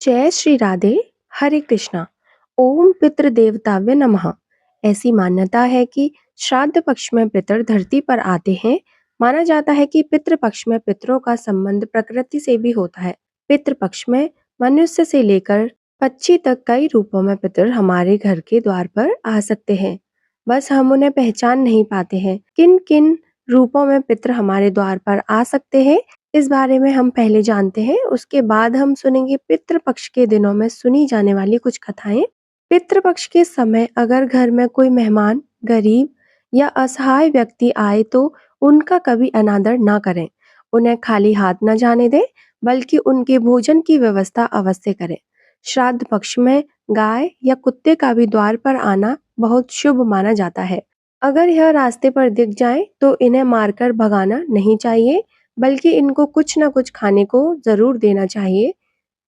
जय श्री राधे। हरे कृष्णा। ओम पितृदेवताव्य नमः। ऐसी मान्यता है कि श्राद्ध पक्ष में पितर धरती पर आते हैं। माना जाता है कि पितृ पक्ष में पितरों का संबंध प्रकृति से भी होता है। पितृ पक्ष में मनुष्य से लेकर पक्षी तक कई रूपों में पितर हमारे घर के द्वार पर आ सकते हैं। बस हम उन्हें पहचान नहीं पाते हैं। किन किन रूपों में पितर हमारे द्वार पर आ सकते हैं, इस बारे में हम पहले जानते हैं। उसके बाद हम सुनेंगे पितृपक्ष के दिनों में सुनी जाने वाली कुछ कथाएं। पितृपक्ष के समय अगर घर में कोई मेहमान, गरीब या असहाय व्यक्ति आए तो उनका कभी अनादर ना करें। उन्हें खाली हाथ न जाने दें, बल्कि उनके भोजन की व्यवस्था अवश्य करें। श्राद्ध पक्ष में गाय या कुत्ते का भी द्वार पर आना बहुत शुभ माना जाता है। अगर यह रास्ते पर दिख जाए तो इन्हें मारकर भगाना नहीं चाहिए, बल्कि इनको कुछ न कुछ खाने को जरूर देना चाहिए।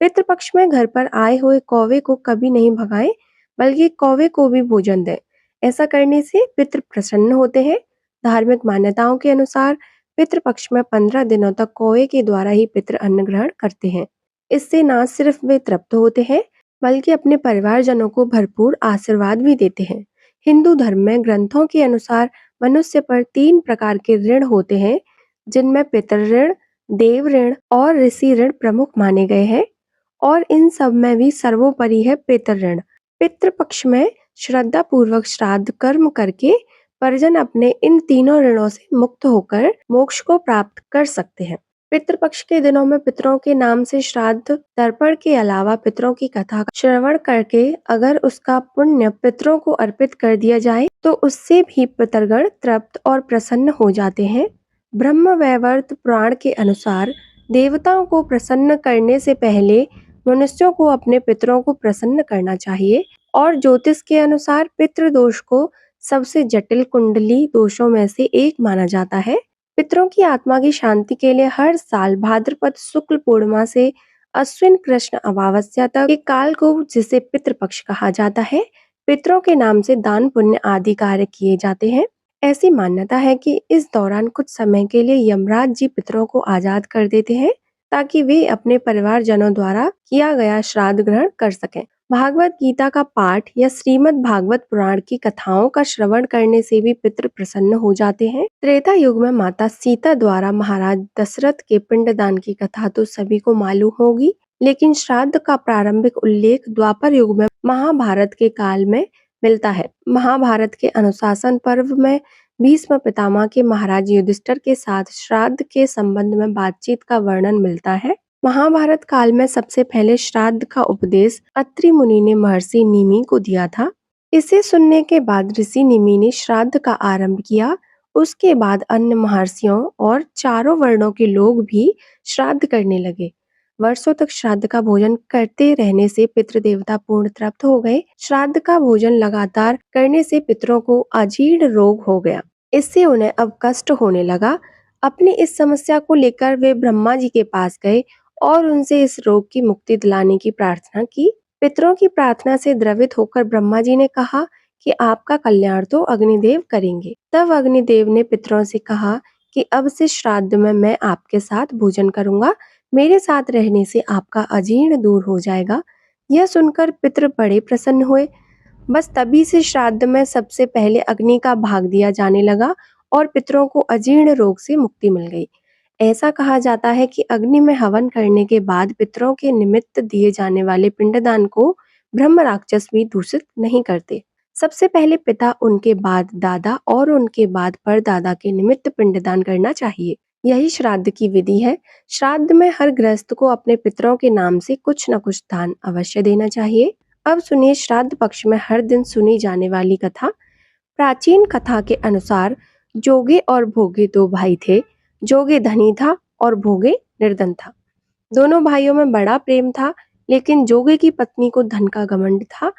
पितृपक्ष में घर पर आए हुए कौवे को कभी नहीं भगाएं, बल्कि कौवे को भी भोजन दें। ऐसा करने से पितृ प्रसन्न होते हैं। धार्मिक मान्यताओं के अनुसार पितृपक्ष में 15 दिनों तक कौवे के द्वारा ही पितृ अन्न ग्रहण करते हैं। इससे न सिर्फ वे तृप्त होते हैं, बल्कि अपने परिवारजनों को भरपूर आशीर्वाद भी देते हैं। हिंदू धर्म में ग्रंथों के अनुसार मनुष्य पर 3 प्रकार के ऋण होते हैं, जिनमें पितृ ऋण, देव ऋण और ऋषि ऋण प्रमुख माने गए हैं, और इन सब में भी सर्वोपरि है पितृ ऋण। पितृपक्ष में श्रद्धा पूर्वक श्राद्ध कर्म करके परिजन अपने इन तीनों ऋणों से मुक्त होकर मोक्ष को प्राप्त कर सकते हैं। पितृपक्ष के दिनों में पितरों के नाम से श्राद्ध तर्पण के अलावा पितरों की कथा का श्रवण करके अगर उसका पुण्य पितरों को अर्पित कर दिया जाए तो उससे भी पितरगण तृप्त और प्रसन्न हो जाते हैं। ब्रह्म वैवर्त पुराण के अनुसार देवताओं को प्रसन्न करने से पहले मनुष्यों को अपने पितरों को प्रसन्न करना चाहिए, और ज्योतिष के अनुसार पितृ दोष को सबसे जटिल कुंडली दोषों में से एक माना जाता है। पितरों की आत्मा की शांति के लिए हर साल भाद्रपद शुक्ल पूर्णिमा से अश्विन कृष्ण अमावस्या तक के काल को, जिसे पितृपक्ष कहा जाता है, पितरों के नाम से दान पुण्य आदि कार्य किए जाते हैं। ऐसी मान्यता है कि इस दौरान कुछ समय के लिए यमराज जी पितरों को आजाद कर देते हैं, ताकि वे अपने परिवारजनों द्वारा किया गया श्राद्ध ग्रहण कर सकें। भागवत गीता का पाठ या श्रीमद् भागवत पुराण की कथाओं का श्रवण करने से भी पितृ प्रसन्न हो जाते हैं। त्रेता युग में माता सीता द्वारा महाराज दशरथ के पिंडदान की कथा तो सभी को मालूम होगी, लेकिन श्राद्ध का प्रारंभिक उल्लेख द्वापर युग में महाभारत के काल में मिलता है। महाभारत के अनुशासन पर्व में भीष्म पितामह के महाराज युधिष्ठिर के साथ श्राद्ध के संबंध में बातचीत का वर्णन मिलता है। महाभारत काल में सबसे पहले श्राद्ध का उपदेश अत्रि मुनि ने महर्षि निमि को दिया था। इसे सुनने के बाद ऋषि निमि ने श्राद्ध का आरंभ किया। उसके बाद अन्य महर्षियों और चारों वर्णों के लोग भी श्राद्ध करने लगे। वर्षों तक श्राद्ध का भोजन करते रहने से पितृदेवता पूर्ण तृप्त हो गए। श्राद्ध का भोजन लगातार करने से पितरों को अजीर्ण रोग हो गया। इससे उन्हें अब कष्ट होने लगा। अपनी इस समस्या को लेकर वे ब्रह्मा जी के पास गए और उनसे इस रोग की मुक्ति दिलाने की प्रार्थना की। पितरों की प्रार्थना से द्रवित होकर ब्रह्मा जी ने कहा कि आपका कल्याण तो अग्निदेव करेंगे। तब अग्निदेव ने पितरों से कहा कि अब से श्राद्ध में मैं आपके साथ भोजन करूंगा। मेरे साथ रहने से आपका अजीर्ण दूर हो जाएगा। यह सुनकर पितर बड़े प्रसन्न हुए। बस तभी से श्राद्ध में सबसे पहले अग्नि का भाग दिया जाने लगा और पितरों को अजीर्ण रोग से मुक्ति मिल गई। ऐसा कहा जाता है कि अग्नि में हवन करने के बाद पितरों के निमित्त दिए जाने वाले पिंडदान को ब्रह्म राक्षस भी दूषित नहीं करते। सबसे पहले पिता, उनके बाद दादा और उनके बाद परदादा के निमित्त पिंडदान करना चाहिए। यही श्राद्ध की विधि है। श्राद्ध में हर गृहस्थ को अपने पितरों के नाम से कुछ न कुछ दान अवश्य देना चाहिए। अब सुनिए श्राद्ध पक्ष में हर दिन सुनी जाने वाली कथा। प्राचीन कथा के अनुसार जोगे और भोगे दो भाई थे। जोगे धनी था और भोगे निर्धन था। दोनों भाइयों में बड़ा प्रेम था, लेकिन जोगे की पत्नी को धन का घमंड था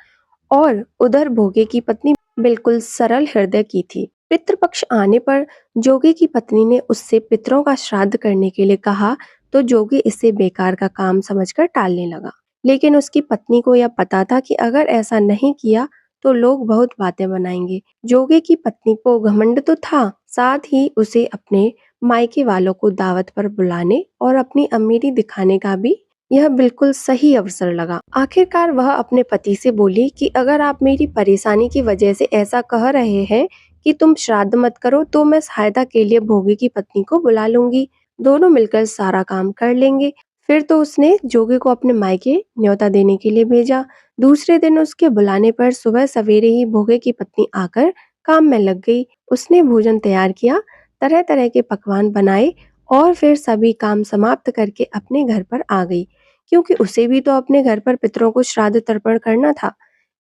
और उधर भोगे की पत्नी बिल्कुल सरल हृदय की थी। पितृपक्ष आने पर जोगे की पत्नी ने उससे पितरों का श्राद्ध करने के लिए कहा, तो जोगे इसे बेकार का काम समझकर टालने लगा। लेकिन उसकी पत्नी को यह पता था कि अगर ऐसा नहीं किया तो लोग बहुत बातें बनाएंगे। जोगे की पत्नी को घमंड तो था, साथ ही उसे अपने मायके वालों को दावत पर बुलाने और अपनी अमीरी दिखाने का भी यह बिल्कुल सही अवसर लगा। आखिरकार वह अपने पति से बोली कि अगर आप मेरी परेशानी की वजह से ऐसा कह रहे हैं कि तुम श्राद्ध मत करो, तो मैं सहायता के लिए भोगी की पत्नी को बुला लूंगी। दोनों मिलकर सारा काम कर लेंगे। फिर तो उसने जोगी को अपने मायके न्योता देने के लिए भेजा। दूसरे दिन उसके बुलाने पर सुबह सवेरे ही भोगे की पत्नी आकर काम में लग गई। उसने भोजन तैयार किया, तरह तरह के पकवान बनाए और फिर सभी काम समाप्त करके अपने घर पर आ गई, क्योंकि उसे भी तो अपने घर पर पितरों को श्राद्ध तर्पण करना था।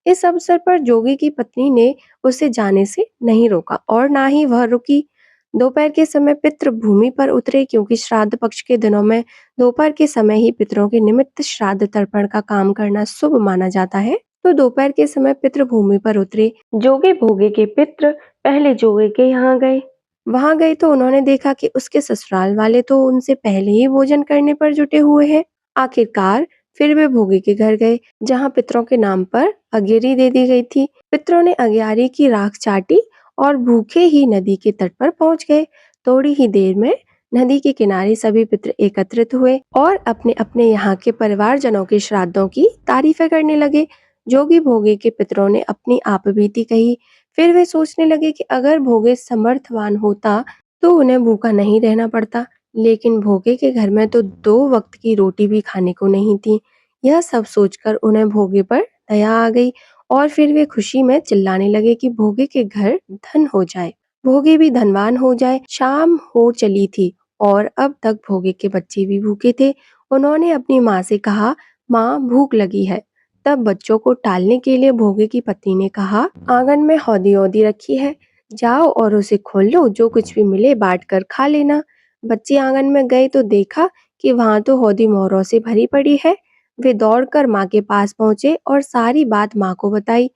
इस अवसर पर जोगी की पत्नी ने उसे जाने से नहीं रोका और ना ही वह रुकी। दोपहर के समय पितृ भूमि पर उतरे, क्योंकि श्राद्ध पक्ष के दिनों में दोपहर के समय ही पितरों के निमित्त श्राद्ध तर्पण का काम करना शुभ माना जाता है। तो दोपहर के समय पितृ भूमि पर उतरे। जोगे भोगे के पितृ पहले जोगे के यहाँ गए। वहां गए तो उन्होंने देखा कि उसके ससुराल वाले तो उनसे पहले ही भोजन करने पर जुटे हुए हैं। आखिरकार फिर वे भोगी के घर गए, जहां पितरों के नाम पर अगेरी दे दी गई थी। पितरों ने अग्यारी की राख चाटी और भूखे ही नदी के तट पर पहुंच गए। थोड़ी ही देर में नदी के किनारे सभी पितर एकत्रित हुए और अपने अपने यहाँ के परिवारजनों के श्राद्धों की तारीफें करने लगे। जोगी भोगे के पितरों ने अपनी आपबीती कही। फिर वे सोचने लगे कि अगर भोगे समर्थवान होता तो उन्हें भूखा नहीं रहना पड़ता, लेकिन भोगे के घर में तो 2 वक्त की रोटी भी खाने को नहीं थी। यह सब सोचकर उन्हें भोगे पर दया आ गई और फिर वे खुशी में चिल्लाने लगे कि भोगे के घर धन हो जाए, भोगे भी धनवान हो जाए। शाम हो चली थी और अब तक भोगे के बच्चे भी भूखे थे। उन्होंने अपनी माँ से कहा, माँ भूख लगी है। तब बच्चों को टालने के लिए भोगे की पत्नी ने कहा, आंगन में हौदी औदी रखी है, जाओ और उसे खोल लो, जो कुछ भी मिले बांट कर खा लेना। बच्चे आंगन में गए तो देखा कि वहां तो हौदी मोहरों से भरी पड़ी है। वे दौड़कर माँ के पास पहुंचे और सारी बात माँ को बताई।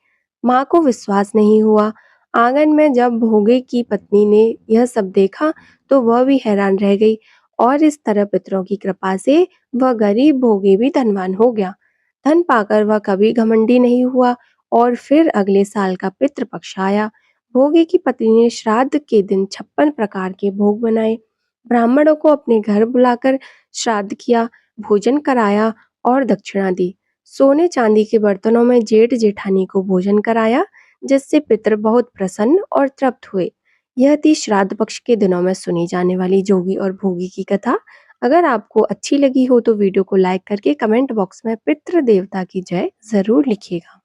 माँ को विश्वास नहीं हुआ। आंगन में जब भोगे की पत्नी ने यह सब देखा तो वह भी हैरान रह गई और इस तरह पितरों की कृपा से वह गरीब भोगे भी धनवान हो गया। धन पाकर वह कभी घमंडी नहीं हुआ और फिर अगले साल का पितृ पक्ष आया। भोगे की पत्नी ने श्राद्ध के दिन 56 प्रकार के भोग बनाए। ब्राह्मणों को अपने घर बुलाकर श्राद्ध किया, भोजन कराया और दक्षिणा दी। सोने चांदी के बर्तनों में जेठ जेठानी को भोजन कराया, जिससे पितर बहुत प्रसन्न और तृप्त हुए। यह थी श्राद्ध पक्ष के दिनों में सुनी जाने वाली जोगी और भोगी की कथा। अगर आपको अच्छी लगी हो तो वीडियो को लाइक करके कमेंट बॉक्स में पितृ देवता की जय जरूर लिखिएगा।